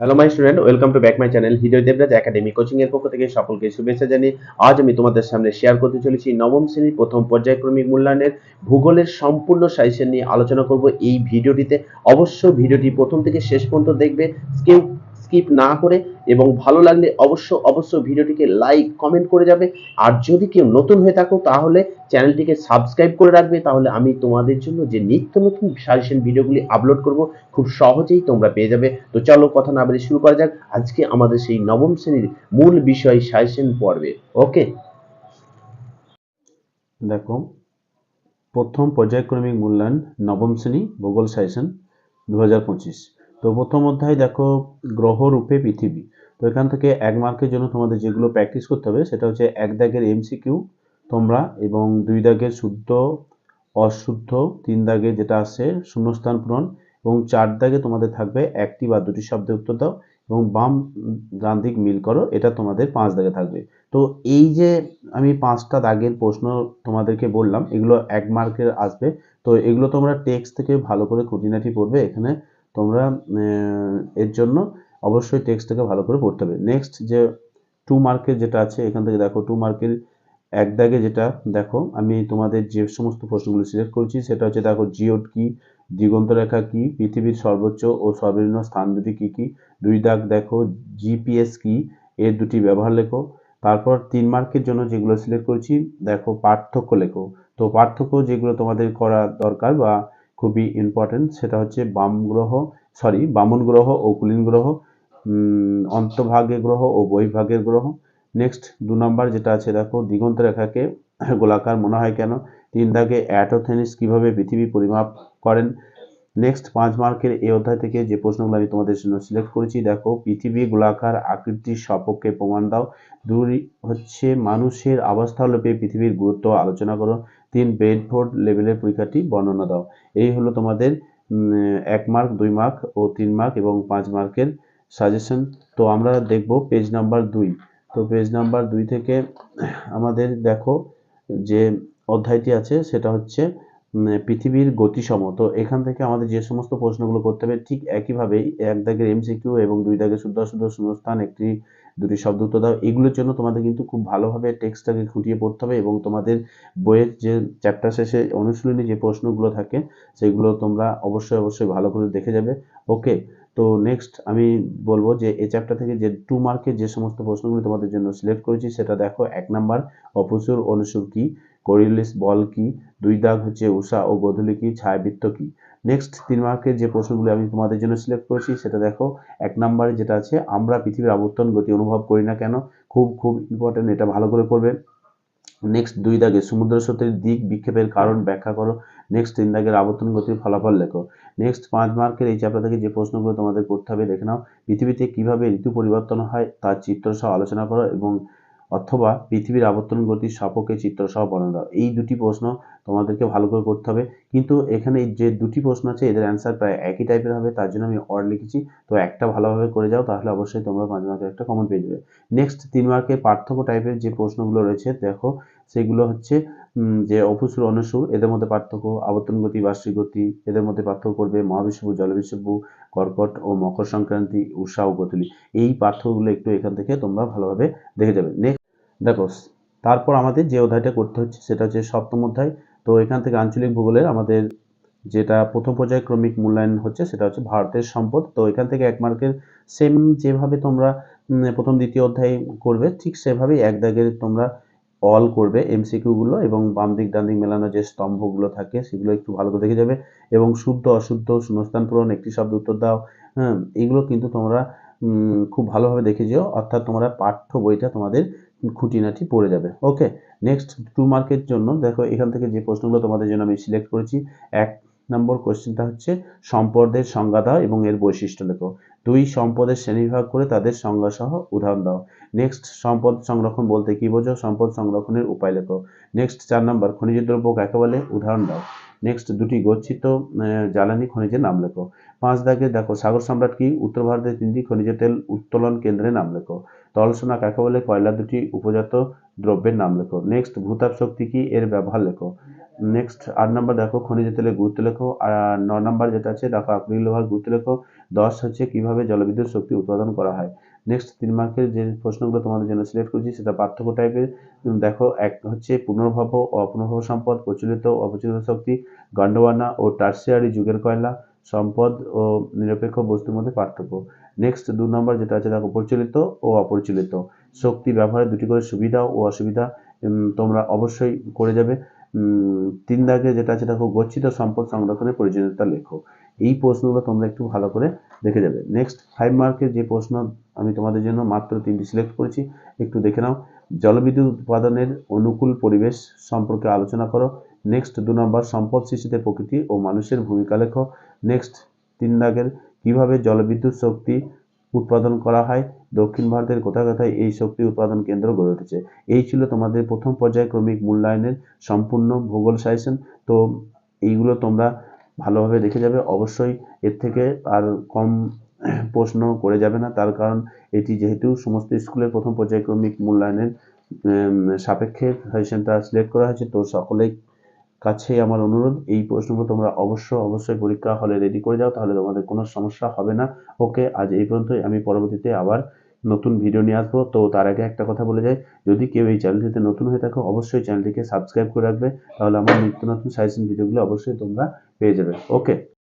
Hello my student, welcome to back my channel Hriday Debraj academy coaching এর পক্ষ থেকে সকলকে শুভেচ্ছা জানিয়ে আজ আমি তোমাদের সামনে শেয়ার করতে চলেছি নবম শ্রেণীর প্রথম পর্যায়ক্রমিক মূল্যায়নের ভূগোলের সম্পূর্ণ সাজেশন নিয়ে আলোচনা করব এই ভিডিওটিতে। অবশ্যই ভিডিওটি প্রথম থেকে শেষ পর্যন্ত দেখবে, কেউ স্কিপ না করে, এবং ভালো লাগলে অবশ্যই ভিডিওটিকে লাইক কমেন্ট করে যাবে। আর যদি কেউ নতুন হয়ে থাকো তাহলে চ্যানেলটিকে সাবস্ক্রাইব করে রাখবে, তাহলে আমি তোমাদের জন্য যে নিত্য নতুন সাজেশন ভিডিওগুলি আপলোড করব খুব সহজেই তোমরা পেয়ে যাবে। তো চলো কথা না বলে শুরু করা যাক আজকে আমাদের সেই নবম শ্রেণীর মূল বিষয় সাজেশন পর্বে। ওকে, দেখো, প্রথম পর্যায়ক্রমিক মূল্যায়ন নবম শ্রেণী ভূগোল সাজেশন 2025। তো প্রথম অধ্যায় দেখো, গ্রহরূপে পৃথিবী। তো এখান থেকে 1 মার্কের জন্য তোমাদের যেগুলো প্র্যাকটিস করতে হবে সেটা হচ্ছে 1 দাগের এমসিকিউ তোমরা, এবং 2 দাগের শুদ্ধ অশুদ্ধ, 3 দাগে যেটা আছে শূন্যস্থান পূরণ, এবং 4 দাগে তোমাদের থাকবে একটি বা দুটি শব্দের উত্তর দাও এবং বাম ডান দিক মিল করো, এটা তোমাদের 5 দাগে থাকবে। তো এই যে আমি 5টা দাগের প্রশ্ন তোমাদেরকে বললাম, এগুলো 1 মার্কের আসবে। তো এগুলো তোমরা টেক্সট থেকে ভালো করে খুঁটিনাটি পড়বে। এখানে তোমরা এর জন্য অবশ্যই টেক্সট থেকে ভালো করে পড়তে হবে। নেক্সট যে 2 মার্কের যেটা আছে, এখান থেকে দেখো 2 মার্কের 1 দাগে যেটা, দেখো আমি তোমাদের যে সমস্ত প্রশ্নগুলো সিলেক্ট করেছি সেটা হচ্ছে, দেখো জিওড কি, দিগন্ত রেখা কি, পৃথিবীর সর্বোচ্চ ও সর্বনিম্ন স্থান দুটি কি কি। 2 দাগ দেখো জিপিএস কি, এর দুটি ব্যবহার লেখো। তারপর 3 মার্কের জন্য যেগুলো সিলেক্ট করেছি, দেখো পার্থক্য লেখো। তো পার্থক্য যেগুলো তোমাদের করা দরকার বা খুবই ইম্পর্টেন্ট সেটা হচ্ছে বামন গ্রহ ও কুলীন গ্রহ, অন্তভাগে গ্রহ ও বহির্ভাগের গ্রহ। নেক্সট 2 নম্বর যেটা আছে, দেখো দিগন্ত রেখাকে গোলাকার মনে হয় কেন। 3 দাগে অ্যাটোথেনিস কিভাবে পৃথিবী পরিমাপ করেন। নেক্সট 5 মার্কের এই অধ্যায় থেকে যে প্রশ্নগুলো আমি তোমাদের জন্য সিলেক্ট করেছি, দেখো পৃথিবী গোলাকার আকৃতির সপক্ষে প্রমাণ দাও। 2 হচ্ছে মানুষের আবাসস্থলরূপে পৃথিবীর গুরুত্ব আলোচনা করো। 3 বেডফোর্ড লেভেলের পরীক্ষাটি বর্ণনা দাও। এই হলো তোমাদের 1 মার্ক, 2 মার্ক ও 3 মার্ক এবং 5 মার্কের সাজেশন। তো আমরা দেখব পেজ নাম্বার 2। তো পেজ নাম্বার 2 থেকে আমাদের দেখো যে অধ্যায়টি আছে সেটা হচ্ছে পৃথিবীর গতিসম। তো এখান থেকে আমাদের যে সমস্ত প্রশ্নগুলো করতে হবে ঠিক একইভাবেই 1 দাগের এমসিকিউ এবং 2 দাগের শুদ্ধ অশুদ্ধ শূন্যস্থান, একটি দুটি শব্দ উত্তর দাও, এগুলোর জন্য তোমাদের কিন্তু খুব ভালোভাবে টেক্সটটাকে খুঁটিয়ে পড়তে হবে, এবং তোমাদের বইয়ের যে চ্যাপ্টার শেষে অনুশীলনী যে প্রশ্নগুলো থাকে সেগুলো তোমরা অবশ্যই ভালো করে দেখে যাবে। ওকে, তো নেক্সট আমি বলবো যে এই চ্যাপ্টার থেকে যে 2 মার্কের যে সমস্ত প্রশ্নগুলো তোমাদের জন্য সিলেক্ট করেছি সেটা দেখো। 1 নম্বর অপসূর অনুসূর কি, কোরিওলিস বল কি। 2 দাগ হচ্ছে ঊষা ও গোধূলি কি, ছায়াবৃত্ত কি। নেক্সট 3 মার্কের যে প্রশ্নগুলো আমি তোমাদের জন্য সিলেক্ট করেছি সেটা দেখো। 1 নম্বরে যেটা আছে, আমরা পৃথিবীর আবর্তন গতি অনুভব করি না কেন। খুব ইম্পর্টেন্ট, এটা ভালো করে করবে। নেক্সট 2 দাগে সমুদ্র স্রোতের দিক বিক্ষেপের কারণ ব্যাখ্যা করো। নেক্সট 3 দাগের আবর্তন গতির ফলাফল লেখো। নেক্সট 5 মার্কের এই চ্যাপ্টার থেকে যে প্রশ্নগুলো তোমাদের করতে হবে দেখে নাও। পৃথিবীতে কিভাবে ঋতু পরিবর্তন হয় তার চিত্র সহ আলোচনা করো, এবং অথবা পৃথিবীর আবর্তন গতির সপক্ষে চিত্র সহ বর্ণনা দাও। এই দুটি প্রশ্ন তোমাদেরকে ভালো করে করতে হবে। কিন্তু এখানে যে দুটি প্রশ্ন আছে এদের অ্যান্সার প্রায় একই টাইপের হবে, তার জন্য আমি অর লিখেছি। তো একটা ভালোভাবে করে যাও, তাহলে অবশ্যই তোমরা 5 মার্কের একটা কমন পেয়ে যাবে। নেক্সট 3 মার্কের পার্থক্য টাইপের যে প্রশ্নগুলো রয়েছে দেখো, সেগুলো হচ্ছে যে অপসূর অনুসূর, এদের মধ্যে পার্থক্য, আবর্তন গতি বার্ষিক গতি, এদের মধ্যে পার্থক্য করবে, মহাবিষুবু জলবিষুবু, কর্কট ও মকর সংক্রান্তি, ঊষা ও গোধূলি। এই পার্থক্যগুলো একটু এখান থেকে তোমরা ভালোভাবে দেখে যাবে। নেক্সট দেখো, তারপর আমাদের যে অধ্যায়টা করতে হচ্ছে সেটা হচ্ছে 7ম অধ্যায়। তো এখান থেকে আঞ্চলিক ভূগোলের আমাদের যেটা প্রথম পর্যায়ক্রমিক মূল্যায়ন হচ্ছে সেটা হচ্ছে ভারতের সম্পদ। তো এখান থেকে 1 মার্কের সেম যেভাবে তোমরা প্রথম দ্বিতীয় অধ্যায় করবে ঠিক সেভাবেই 1 দাগের তোমরা অল করবে এমসিকিউ গুলো, এবং বাম দিক ডান দিক মেলানো যে স্তম্ভগুলো থাকে সেগুলো একটু ভালো করে দেখে যাবে, এবং শুদ্ধ অশুদ্ধ শূন্যস্থান পূরণ, একটি শব্দ উত্তর দাও। হ্যাঁ, এগুলো কিন্তু তোমরা খুব ভালোভাবে দেখে যেও, অর্থাৎ তোমরা পাঠ্য বইটা তোমাদের খুঁটিনাটি পড়ে যাবে। ওকে, নেক্সট 2 মার্কের জন্য দেখো, এখান থেকে যে প্রশ্নগুলো তোমাদের জন্য আমি সিলেক্ট করেছি। 1 নম্বর কোশ্চেনটা হচ্ছে সম্পদের সংজ্ঞা দাও এবং এর বৈশিষ্ট্য লেখো। 2 সম্পদের শ্রেণীবিভাগ করে তাদের সংজ্ঞা সহ উদাহরণ দাও। নেক্সট সম্পদ সংরক্ষণ বলতে কি বোঝো, সম্পদ সংরক্ষণের উপায় লেখো। নেক্সট 4 নম্বর খনিজ দ্রব্য কাকে বলে, উদাহরণ দাও। নেক্সট দুটি গচ্ছিত জ্বালানি খনিজের নাম লেখো। 5 দাগে দেখো, সাগর সম্রাট কি, উত্তর ভারতের 3টি খনিজ তেল উত্তোলন কেন্দ্রের নাম লেখো। তলসোনা কাকে বলে, কয়লার 2টি উপজাত দ্রব্যের নাম লেখো। নেক্সট ভূতাপ শক্তি কি, এর ব্যবহার লেখো। নেক্সট 8 নাম্বার দেখো খনিজ তেলের গুরুত্ব লেখো। আর 9 নাম্বার যেটা আছে দেখো আকরিক লোহার গুরুত্ব লেখো। 10 হচ্ছে কিভাবে জলবিদ্যুৎ শক্তি উৎপাদন করা হয়। নেক্সট 3 মার্কের যে প্রশ্নগুলো তোমাদের জন্য সিলেক্ট করেছি সেটা পার্থক্য টাইপের। দেখো এক হচ্ছে পুনর্ভব ও অপুনর্ভব সম্পদ, প্রচলিত ও অপ্রচলিত শক্তি, গন্ডোয়ানা ও টারসিয়ারি যুগের কয়লা, সম্পদ ও নিরপেক্ষ বস্তুর মধ্যে পার্থক্য। নেক্সট 2 নম্বর যেটা আছে দেখো প্রচলিত ও অপ্রচলিত শক্তি ব্যবহারের দুটি করে সুবিধা ও অসুবিধা তোমরা অবশ্যই করে যাবে। 3 দাগে যেটা আছে দেখো গচ্ছিত সম্পদ সংরক্ষণের প্রয়োজনীয়তা লেখো। এই প্রশ্নগুলো তোমরা একটু ভালো করে দেখে যাবে। নেক্সট 5 মার্কের যে প্রশ্ন আমি তোমাদের জন্য মাত্র 3টি সিলেক্ট করেছি, একটু দেখে নাও। জলবিদ্যুৎ উৎপাদনের অনুকূল পরিবেশ সম্পর্কে আলোচনা করো। নেক্সট 2 নম্বর সম্পদ সৃষ্টিতে প্রকৃতি ও মানুষের ভূমিকা লেখো। নেক্সট 3 দাগের কিভাবে জলবিদ্যুৎ শক্তি উৎপাদন করা হয়, দক্ষিণ ভারতের কোথায় কোথায় এই শক্তি উৎপাদন কেন্দ্র গড়ে উঠেছে। এই ছিল তোমাদের প্রথম পর্যায়ক্রমিক মূল্যায়নের সম্পূর্ণ ভূগোল সাজেশন। তো এইগুলো তোমরা ভালোভাবে দেখে যাবে। অবশ্যই এর থেকে আর কম প্রশ্ন করে যাবে না, তার কারণ এটি যেহেতু সমস্ত স্কুলের প্রথম পর্যায়ক্রমিক মূল্যায়নের সাপেক্ষে সাজেশনটা সিলেক্ট করা হয়েছে, তো সকলেই কাছে আমার অনুরোধ এই প্রশ্নগুলো তোমরা অবশ্যই পরীক্ষা হলে রেডি করে যাও, তাহলে তোমাদের কোনো সমস্যা হবে না। ওকে, আজ এই পর্যন্তই। আমি পরবর্তীতে আবার নতুন ভিডিও নিয়ে আসবো। তো তার আগে একটা কথা বলে যাই, যদি কেউ এই চ্যানেলটিতে নতুন হয়ে থাকো অবশ্যই চ্যানেলটিকে সাবস্ক্রাইব করে রাখবে, তাহলে আমার নিত্য নতুন সাজেশন ভিডিওগুলো অবশ্যই তোমরা পেয়ে যাবে। ওকে।